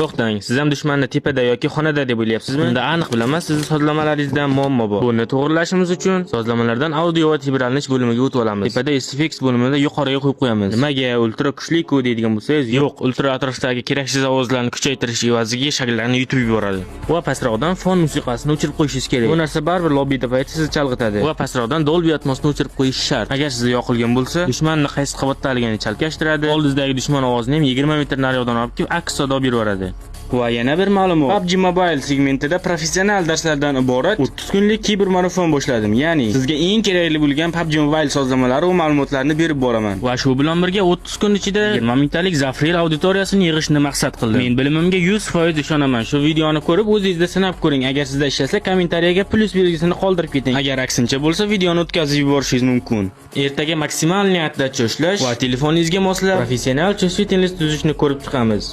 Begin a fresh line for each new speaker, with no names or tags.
To'xtang, siz ham dushmanni tepada yoki xonada deb o'ylayapsizmi? Unda aniq bilaman, sizning sozlamalaringizda muammo bor. Buni to'g'rilashimiz uchun sozlamalardan audio va tebranish bo'limiga o'tib olamiz. Tepada SFX bo'limida yuqoriga qo'yib qo'yamiz. Nimaga ultra kuchli-ku deydigan bo'lsangiz, yo'q, ultra atrofdagi keraksiz ovozlarni kuchaytirish evaziga shakllarni yutib yuboradi. Va pastroqdan fon musiqasini o'chirib qo'yishingiz kerak. Bu narsa baribir lobbida payti sizni chalg'itadi. Va pastroqdan Dolby Atmosni o'chirib qo'yish shart. Agar sizga yoqilgan bo'lsa, dushmanni qaysi qavatdaligini chalkashtiradi. Oldizdagi dushman ovozini ham 20 metr nariyoqdan olib kelib aks sado berib yuboradi. Va yana bir ma'lumot. PUBG Mobile segmentida professional darslardan iborat 30 kunlik kibermarafon boshladim. Ya'ni sizga eng kerakli bo'lgan PUBG Mobile sozlamalari va ma'lumotlarni berib boraman. Va shu bilan birga 30 kun ichida 20 mingtalik Zafril auditoriyasini yig'ishni maqsad qildim. Men bilimimga 100% ishonaman. Shu videoni ko'rib o'zingizda sinab ko'ring. Agar sizda ishlasa, kommentariyaga plus belgisini qoldirib keting. Agar aksincha bo'lsa, videoni o'tkazib yuborishingiz mumkin. Ertaga maksimal niyatda choshlash va telefoningizga moslab professional chustvotenlik tuzishni ko'rib chiqamiz.